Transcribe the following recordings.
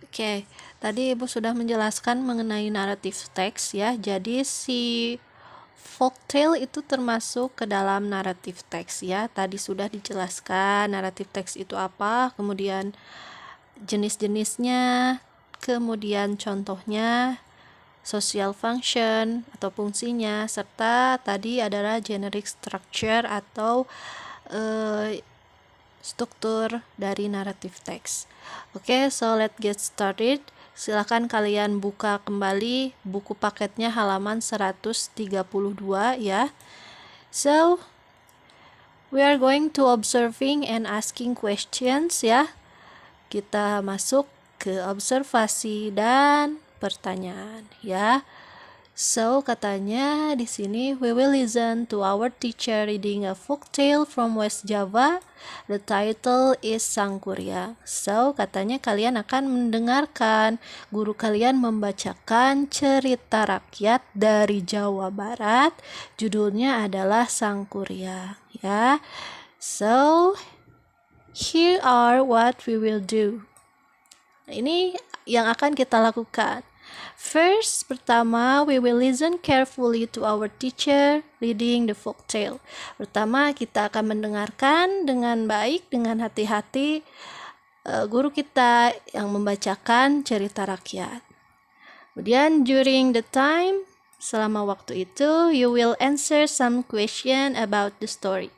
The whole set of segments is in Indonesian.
Oke, tadi Ibu sudah menjelaskan mengenai naratif teks ya. Jadi si folktale itu termasuk ke dalam naratif teks ya. Tadi sudah dijelaskan naratif teks itu apa, kemudian jenis-jenisnya, kemudian contohnya, social function atau fungsinya, serta tadi adalah generic structure atau struktur dari naratif teks. Oke, so let's get started. Silakan kalian buka kembali buku paketnya halaman 132 ya. So, we are going to observing and asking questions ya. Kita masuk ke observasi dan pertanyaan ya. So, katanya di sini, we will listen to our teacher reading a folktale from West Java. The title is Sangkuriang. So, katanya kalian akan mendengarkan guru kalian membacakan cerita rakyat dari Jawa Barat. Judulnya adalah Sangkuriang, ya. So, here are what we will do. Nah, ini yang akan kita lakukan. First, pertama, we will listen carefully to our teacher reading the folktale. Pertama, kita akan mendengarkan dengan baik, dengan hati-hati guru kita yang membacakan cerita rakyat. Kemudian, during the time, selama waktu itu, you will answer some question about the story.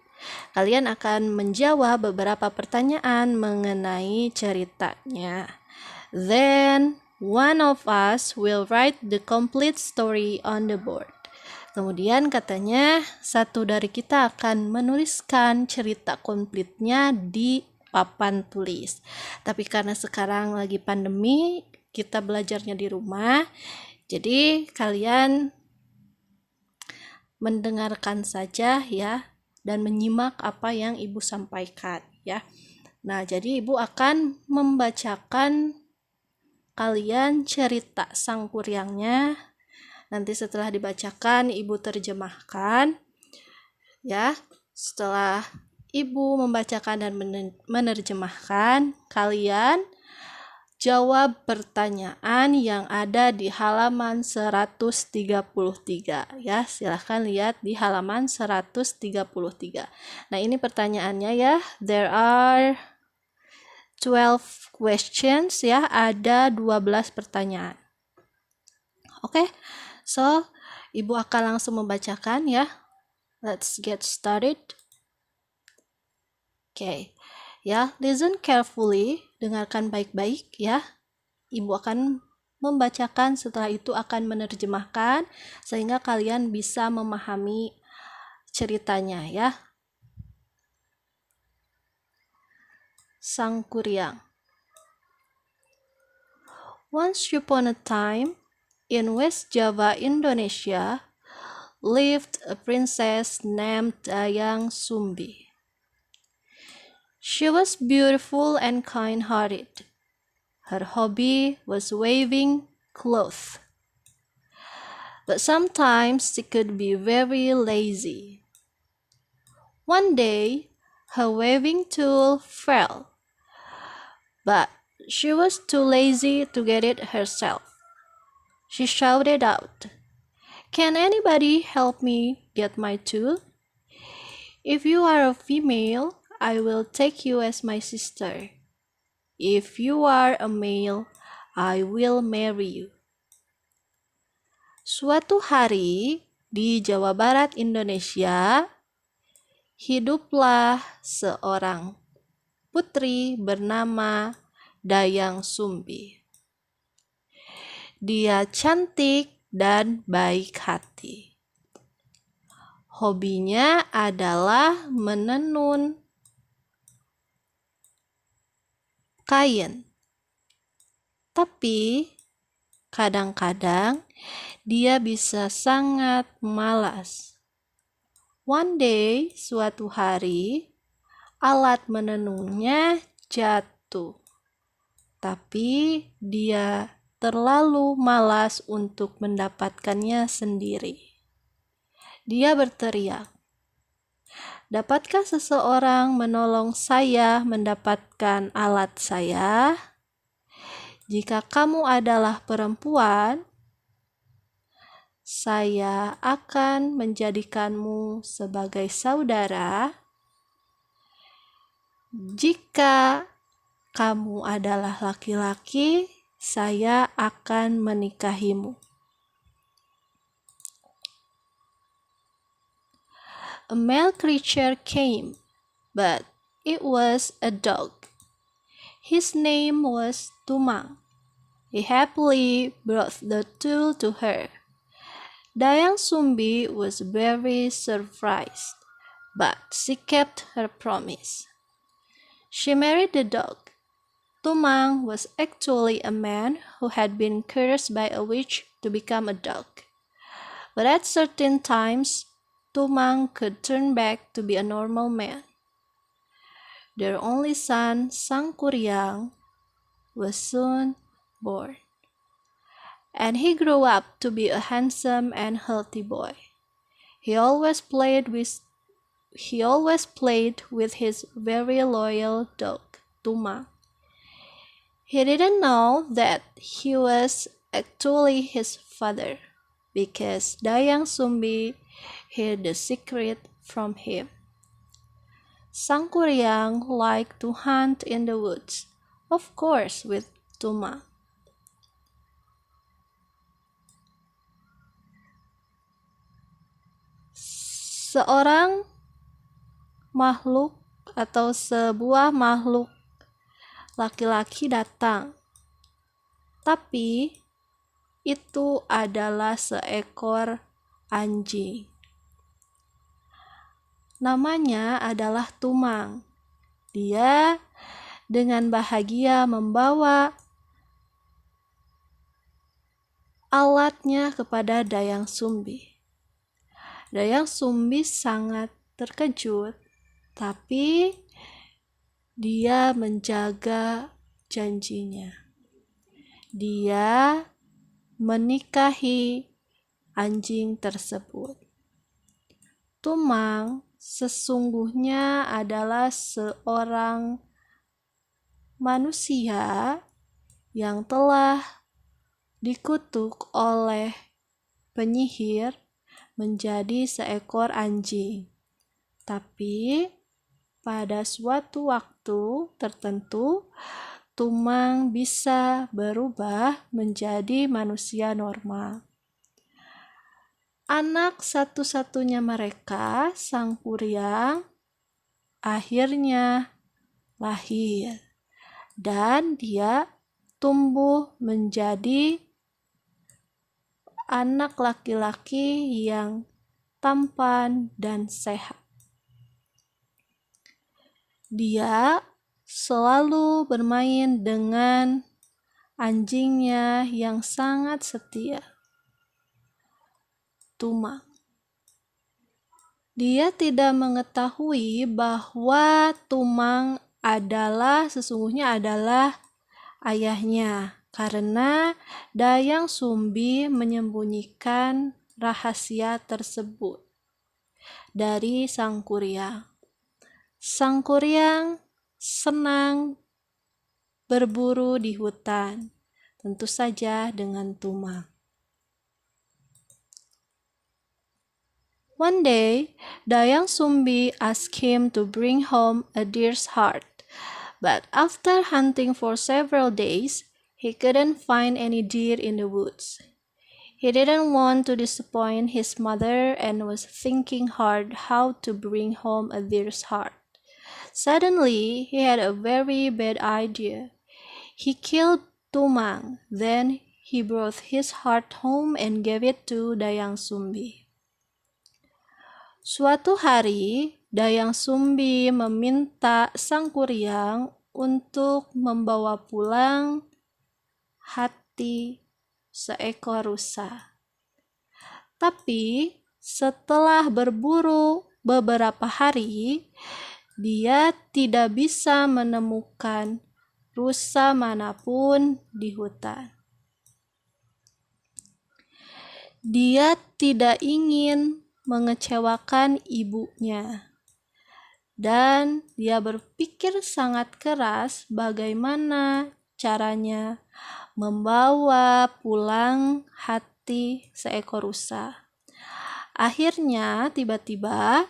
Kalian akan menjawab beberapa pertanyaan mengenai ceritanya. Then, one of us will write the complete story on the board. Kemudian katanya satu dari kita akan menuliskan cerita komplitnya di papan tulis. Tapi karena sekarang lagi pandemi, kita belajarnya di rumah. Jadi kalian mendengarkan saja ya dan menyimak apa yang Ibu sampaikan ya. Nah, jadi Ibu akan membacakan kalian cerita Sangkuriangnya. Nanti setelah dibacakan, Ibu terjemahkan. Ya, setelah Ibu membacakan dan menerjemahkan, kalian jawab pertanyaan yang ada di halaman 133. Ya, silahkan lihat di halaman 133. Nah, ini pertanyaannya ya. There are 12 questions ya, ada 12 pertanyaan. Oke, so Ibu akan langsung membacakan ya. Let's get started. Oke, ya, listen carefully, dengarkan baik-baik ya. Ibu akan membacakan, setelah itu akan menerjemahkan sehingga kalian bisa memahami ceritanya ya. Sangkuriang. Once upon a time, in West Java, Indonesia, lived a princess named Dayang Sumbi. She was beautiful and kind-hearted. Her hobby was weaving clothes. But sometimes she could be very lazy. One day, her weaving tool fell, but she was too lazy to get it herself. She shouted out, "Can anybody help me get my tool? If you are a female, I will take you as my sister. If you are a male, I will marry you." Suatu hari di Jawa Barat, Indonesia, hiduplah seorang putri bernama Dayang Sumbi. Dia cantik dan baik hati. Hobinya adalah menenun kain. Tapi kadang-kadang dia bisa sangat malas. One day, suatu hari, alat menenunnya jatuh. Tapi dia terlalu malas untuk mendapatkannya sendiri. Dia berteriak, "Dapatkah seseorang menolong saya mendapatkan alat saya?" Jika kamu adalah perempuan, saya akan menjadikanmu sebagai saudara. Jika kamu adalah laki-laki, saya akan menikahimu. A male creature came, but it was a dog. His name was Tumang. He happily brought the tool to her. Dayang Sumbi was very surprised, but she kept her promise. She married the dog. Tumang was actually a man who had been cursed by a witch to become a dog. But at certain times, Tumang could turn back to be a normal man. Their only son, Sangkuriang, was soon born, and he grew up to be a handsome and healthy boy. He always played with his very loyal dog, Tumang. He didn't know that he was actually his father, because Dayang Sumbi hid the secret from him. Sangkuriang liked to hunt in the woods, of course with Tumang. Seorang makhluk atau sebuah makhluk laki-laki datang, tapi itu adalah seekor anjing. Namanya adalah Tumang. Dia dengan bahagia membawa alatnya kepada Dayang Sumbi. Dayang Sumbi sangat terkejut, tapi dia menjaga janjinya. Dia menikahi anjing tersebut. Tumang sesungguhnya adalah seorang manusia yang telah dikutuk oleh penyihir menjadi seekor anjing. Tapi pada suatu waktu tertentu, Tumang bisa berubah menjadi manusia normal. Anak satu-satunya mereka, Sangkuriang, akhirnya lahir, dan dia tumbuh menjadi anak laki-laki yang tampan dan sehat. Dia selalu bermain dengan anjingnya yang sangat setia, Tumang. Dia tidak mengetahui bahwa Tumang sesungguhnya adalah ayahnya, karena Dayang Sumbi menyembunyikan rahasia tersebut dari Sangkuriang. Sangkuriang senang berburu di hutan, tentu saja dengan Tumang. One day, Dayang Sumbi asked him to bring home a deer's heart, but after hunting for several days, he couldn't find any deer in the woods. He didn't want to disappoint his mother and was thinking hard how to bring home a deer's heart. Suddenly, he had a very bad idea. He killed Tumang, then he brought his heart home and gave it to Dayang Sumbi. Suatu hari, Dayang Sumbi meminta Sangkuriang untuk membawa pulang hati seekor rusa. Tapi setelah berburu beberapa hari, dia tidak bisa menemukan rusa manapun di hutan. Dia tidak ingin mengecewakan ibunya, dan dia berpikir sangat keras bagaimana caranya membawa pulang hati seekor rusa. Akhirnya tiba-tiba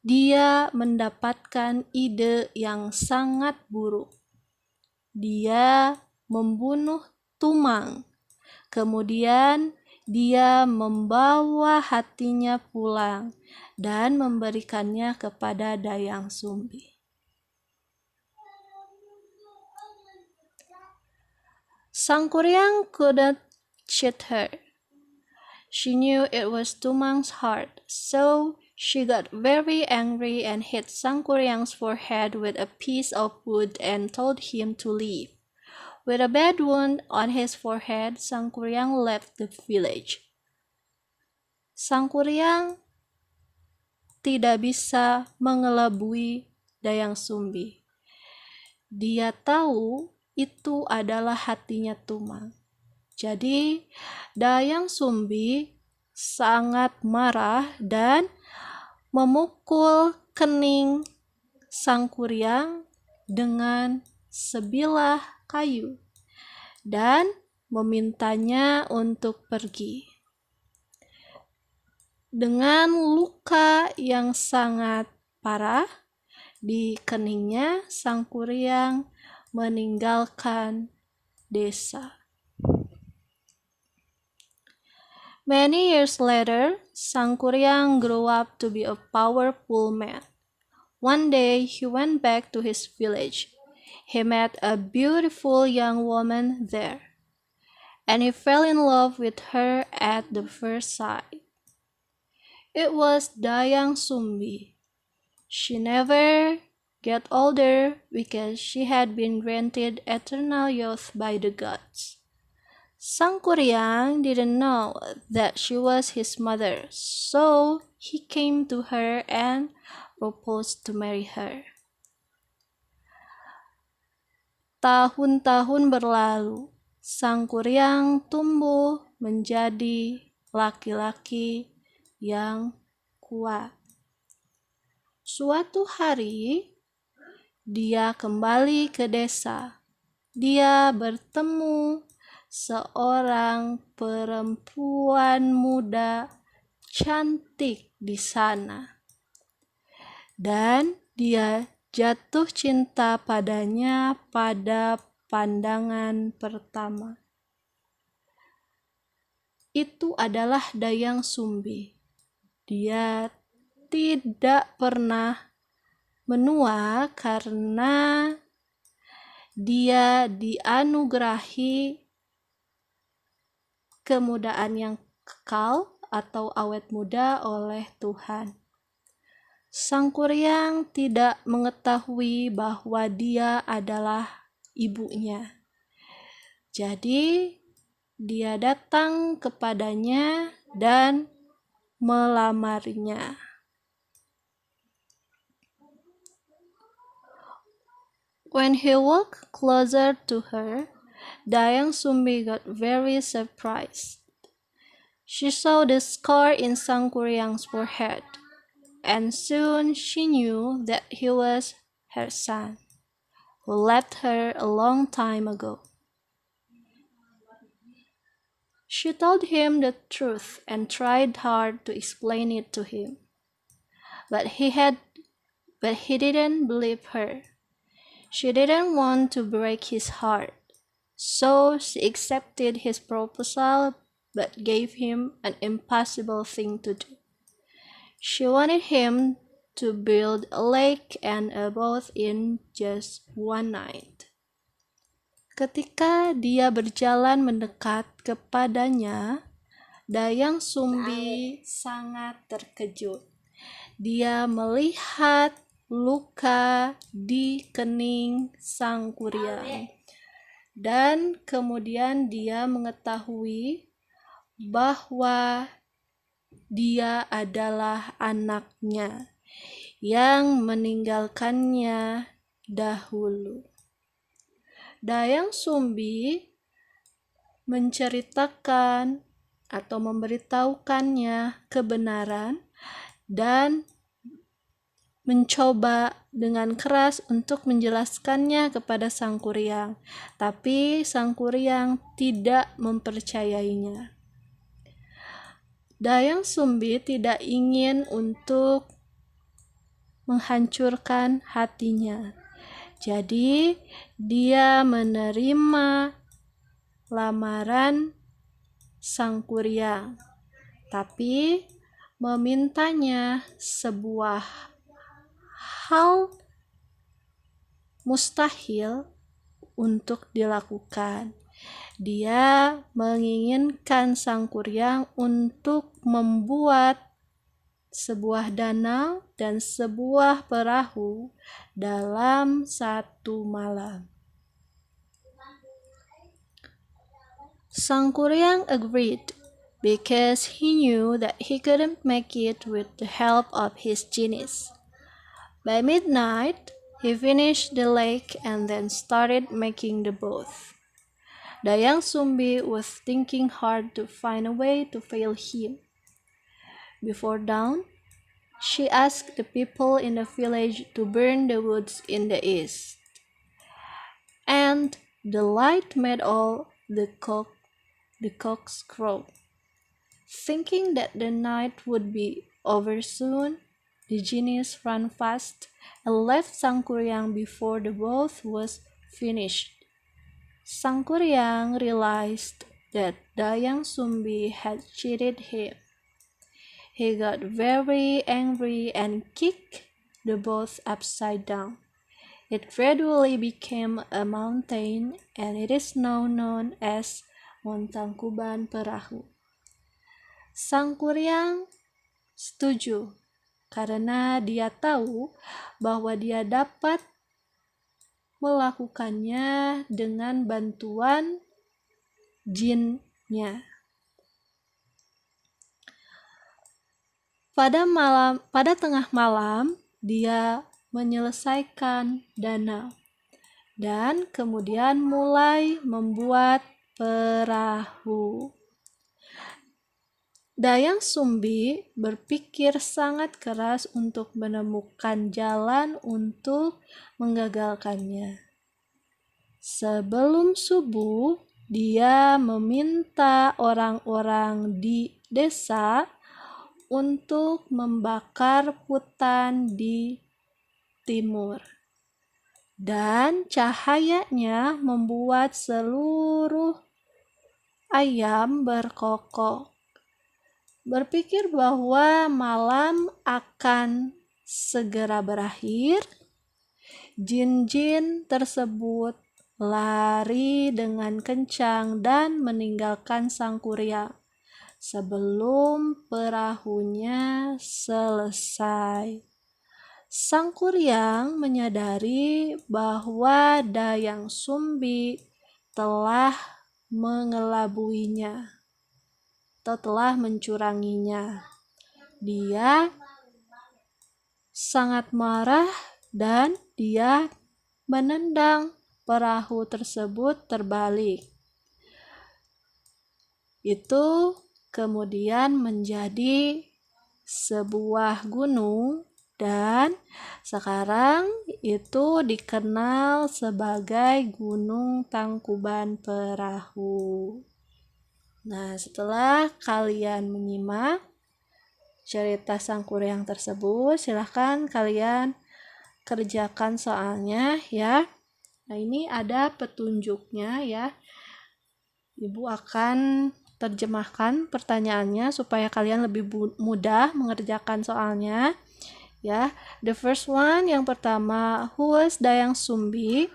dia mendapatkan ide yang sangat buruk. Dia membunuh Tumang. Kemudian dia membawa hatinya pulang dan memberikannya kepada Dayang Sumbi. Sangkuriang couldn't cheat her. She knew it was Tumang's heart, so she got very angry and hit Sangkuriang's forehead with a piece of wood and told him to leave. With a bad wound on his forehead, Sangkuriang left the village. Sangkuriang tidak bisa mengelabui Dayang Sumbi. Dia tahu itu adalah hatinya Tumang. Jadi Dayang Sumbi sangat marah dan memukul kening Sangkuriang dengan sebilah kayu dan memintanya untuk pergi. Dengan luka yang sangat parah di keningnya, Sangkuriang meninggalkan desa. Many years later, Sangkuriang grew up to be a powerful man. One day, he went back to his village. He met a beautiful young woman there, and he fell in love with her at the first sight. It was Dayang Sumbi. She never got older because she had been granted eternal youth by the gods. Sangkuriang didn't know that she was his mother, so he came to her and proposed to marry her. Tahun-tahun berlalu, Sangkuriang tumbuh menjadi laki-laki yang kuat. Suatu hari, dia kembali ke desa. Dia bertemu seorang perempuan muda cantik di sana. Dan dia jatuh cinta padanya pada pandangan pertama. Itu adalah Dayang Sumbi. Dia tidak pernah menua karena dia dianugerahi kemudaan yang kekal atau awet muda oleh Tuhan. Sangkuriang tidak mengetahui bahwa dia adalah ibunya. Jadi, dia datang kepadanya dan melamarnya. When he walked closer to her, Dayang Sumbi got very surprised. She saw the scar in Sangkuriang's forehead, and soon she knew that he was her son, who left her a long time ago. She told him the truth and tried hard to explain it to him, but he didn't believe her. She didn't want to break his heart, so she accepted his proposal but gave him an impossible thing to do. She wanted him to build a lake and a boat in just one night. Ketika dia berjalan mendekat kepadanya, Dayang Sumbi sangat terkejut. Dia melihat luka di kening Sangkuriang, dan kemudian dia mengetahui bahwa dia adalah anaknya yang meninggalkannya dahulu. Dayang Sumbi menceritakan atau memberitahukannya kebenaran dan mencoba dengan keras untuk menjelaskannya kepada Sang Kuryang, tapi Sang Kuryang tidak mempercayainya. Dayang Sumbi tidak ingin untuk menghancurkan hatinya. Jadi, dia menerima lamaran Sang Kuryang, tapi memintanya sebuah hal mustahil untuk dilakukan. Dia menginginkan Sang Kuryang untuk membuat sebuah danau dan sebuah perahu dalam satu malam. Sang Kuryang agreed because he knew that he couldn't make it with the help of his genies. By midnight, he finished the lake and then started making the boat. Dayang Sumbi was thinking hard to find a way to fail him. Before dawn, she asked the people in the village to burn the woods in the east. And the light made all the cocks crow. Thinking that the night would be over soon, the genies ran fast and left Sang Kuryang before the boat was finished. Sang Kuryang realized that Dayang Sumbi had cheated him. He got very angry and kicked the boat upside down. It gradually became a mountain, and it is now known as Montangkuban Perahu. Sang Kuryang setuju karena dia tahu bahwa dia dapat melakukannya dengan bantuan jinnya. Pada tengah malam, dia menyelesaikan danau dan kemudian mulai membuat perahu. Dayang Sumbi berpikir sangat keras untuk menemukan jalan untuk menggagalkannya. Sebelum subuh, dia meminta orang-orang di desa untuk membakar hutan di timur. Dan cahayanya membuat seluruh ayam berkokok. Berpikir bahwa malam akan segera berakhir, jin-jin tersebut lari dengan kencang dan meninggalkan Sang Kuryang sebelum perahunya selesai. Sang Kuryang menyadari bahwa Dayang Sumbi telah mengelabuinya atau telah mencuranginya. Dia sangat marah dan dia menendang perahu tersebut terbalik. Itu kemudian menjadi sebuah gunung dan sekarang itu dikenal sebagai Gunung Tangkuban Perahu. Nah, setelah kalian menyimak cerita Sang Kuryang tersebut, silahkan kalian kerjakan soalnya ya. Nah, ini ada petunjuknya ya. Ibu akan terjemahkan pertanyaannya supaya kalian lebih mudah mengerjakan soalnya. Ya, the first one, yang pertama, who was Dayang Sumbi?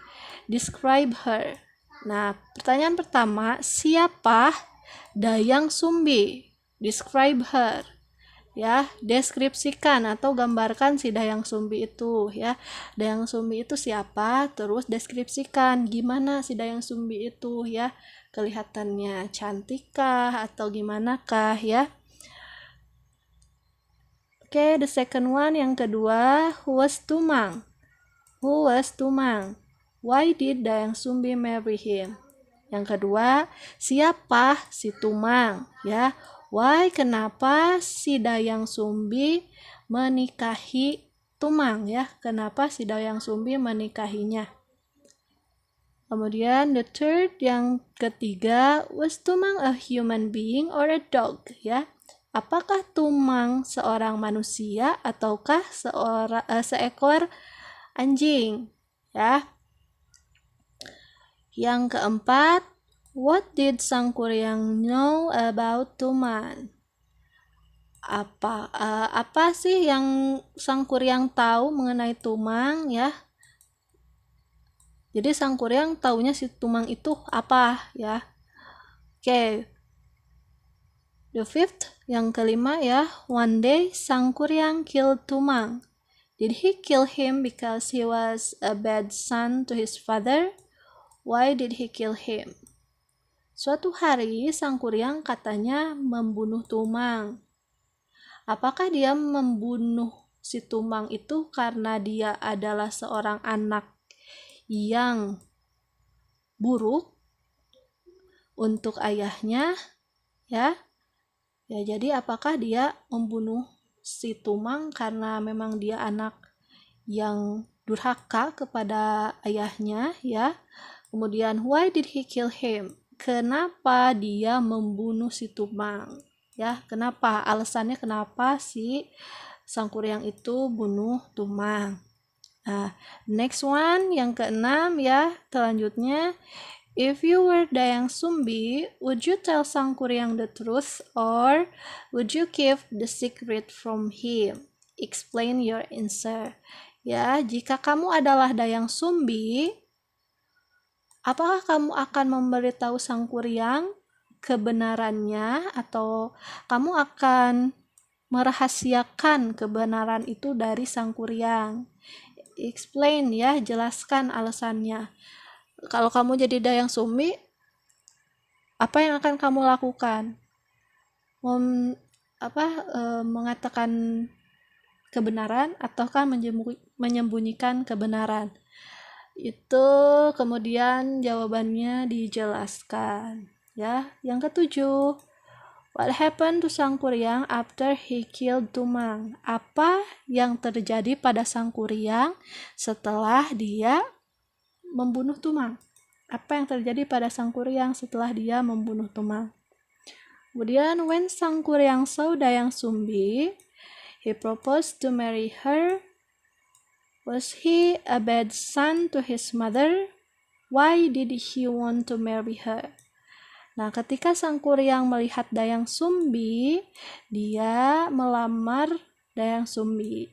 Describe her. Nah, pertanyaan pertama, siapa Dayang Sumbi? Describe her. Ya, deskripsikan atau gambarkan si Dayang Sumbi itu ya. Dayang Sumbi itu siapa? Terus deskripsikan gimana si Dayang Sumbi itu ya. Kelihatannya cantikkah atau gimana kah ya? Oke, the second one, yang kedua, who was Tumang? Who was Tumang? Why did Dayang Sumbi marry him? Yang kedua, siapa si Tumang? Ya, why, kenapa si Dayang Sumbi menikahi Tumang ya. Kenapa si Dayang Sumbi menikahinya? Kemudian the third, yang ketiga, was Tumang a human being or a dog ya? Apakah Tumang seorang manusia ataukah seekor anjing ya? Yang keempat, what did Sangkuriang know about Tumang? Apa sih yang Sangkuriang tahu mengenai Tumang ya? Jadi Sangkuriang taunya si Tumang itu apa ya? Oke. The fifth, yang kelima ya. One day Sangkuriang killed Tumang. Did he kill him because he was a bad son to his father? Why did he kill him? Suatu hari Sangkuriang katanya membunuh Tumang. Apakah dia membunuh si Tumang itu karena dia adalah seorang anak yang buruk untuk ayahnya ya? Ya, jadi apakah dia membunuh si Tumang karena memang dia anak yang durhaka kepada ayahnya ya? Kemudian why did he kill him? Kenapa dia membunuh si Tumang? Ya, kenapa? Alasannya kenapa si Sangkuriang itu bunuh Tumang? Nah, next one, yang keenam ya, selanjutnya. If you were Dayang Sumbi, would you tell Sangkuriang the truth or would you keep the secret from him? Explain your answer. Ya, jika kamu adalah Dayang Sumbi, apakah kamu akan memberitahu Sangkuriang kebenarannya atau kamu akan merahasiakan kebenaran itu dari Sangkuriang? Explain ya, jelaskan alasannya. Kalau kamu jadi Dayang Sumbi, apa yang akan kamu lakukan? Mengatakan kebenaran ataukah menyembunyikan kebenaran? Itu kemudian jawabannya dijelaskan ya. Yang ketujuh, what happened to Sangkuriang after he killed Tumang? Apa yang terjadi pada Sangkuriang setelah dia membunuh Tumang? Apa yang terjadi pada Sangkuriang setelah dia membunuh Tumang? Kemudian when Sangkuriang saw Dayang Sumbi, he proposed to marry her. Was he a bad son to his mother? Why did he want to marry her? Nah, ketika Sangkuriang melihat Dayang Sumbi, dia melamar Dayang Sumbi.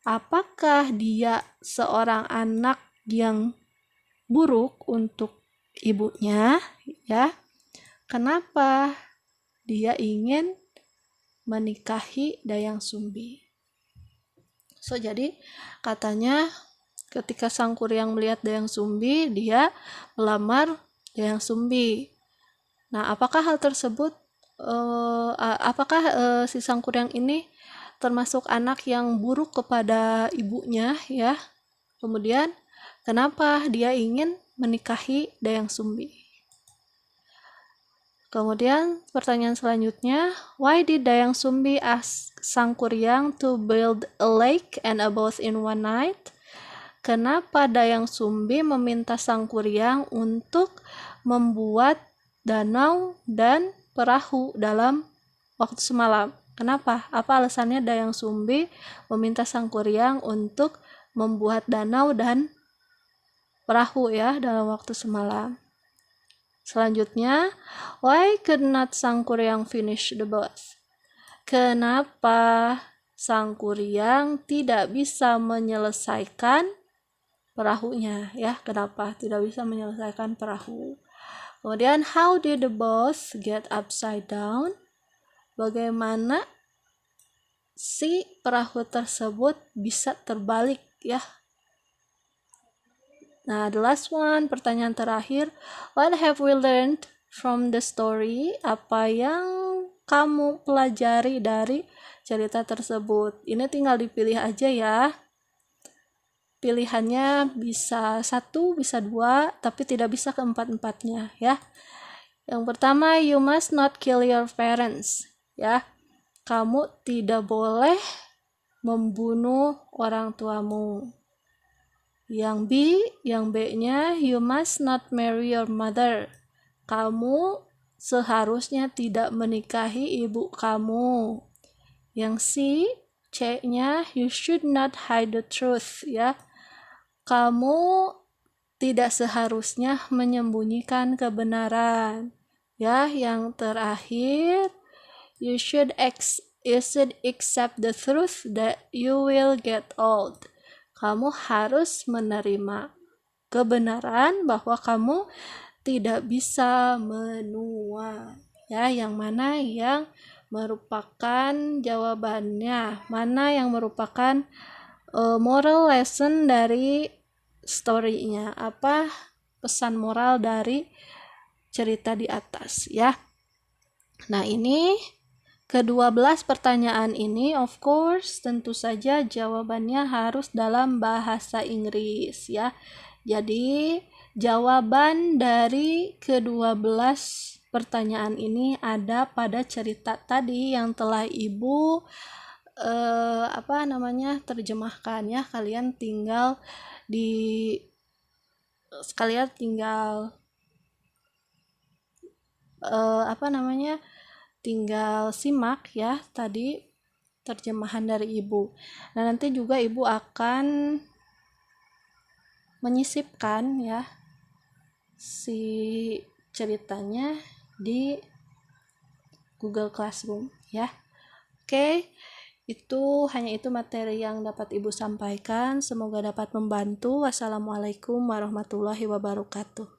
Apakah dia seorang anak yang buruk untuk ibunya ya? Kenapa dia ingin menikahi Dayang Sumbi? So, jadi katanya ketika Sangkuriang melihat Dayang Sumbi, dia melamar Dayang Sumbi. Nah, apakah hal tersebut si Sangkuriang ini termasuk anak yang buruk kepada ibunya ya? Kemudian kenapa dia ingin menikahi Dayang Sumbi? Kemudian pertanyaan selanjutnya, why did Dayang Sumbi ask Sangkuriang to build a lake and a boat in one night? Kenapa Dayang Sumbi meminta Sangkuriang untuk membuat danau dan perahu dalam waktu semalam? Kenapa? Apa alasannya Dayang Sumbi meminta Sangkuriang untuk membuat danau dan perahu ya dalam waktu semalam? Selanjutnya, why could not Sangkuriang finish the boat? Kenapa Sangkuriang tidak bisa menyelesaikan perahunya ya? Kenapa tidak bisa menyelesaikan perahu? Kemudian, how did the boat get upside down? Bagaimana si perahu tersebut bisa terbalik ya? Nah, the last one, pertanyaan terakhir, what have we learned from the story? Apa yang kamu pelajari dari cerita tersebut? Ini tinggal dipilih aja ya. Pilihannya bisa 1, bisa 2, tapi tidak bisa keempat-empatnya ya. Yang pertama, you must not kill your parents ya. Kamu tidak boleh membunuh orang tuamu. Yang B-nya you must not marry your mother. Kamu seharusnya tidak menikahi ibu kamu. Yang C-nya you should not hide the truth, ya. Kamu tidak seharusnya menyembunyikan kebenaran. Ya, yang terakhir, you should accept the truth that you will get old. Kamu harus menerima kebenaran bahwa kamu tidak bisa menua. Ya, yang mana yang merupakan jawabannya? Mana yang merupakan moral lesson dari story-nya? Apa pesan moral dari cerita di atas, ya? Nah, ini ke-12 pertanyaan ini, of course, tentu saja jawabannya harus dalam bahasa Inggris, ya. Jadi, jawaban dari ke-12 pertanyaan ini ada pada cerita tadi yang telah Ibu terjemahkan, ya. Kalian tinggal tinggal simak, ya, tadi terjemahan dari Ibu. Nah, nanti juga Ibu akan menyisipkan, ya, si ceritanya di Google Classroom, ya. Oke, hanya itu materi yang dapat Ibu sampaikan. Semoga dapat membantu. Wassalamualaikum warahmatullahi wabarakatuh.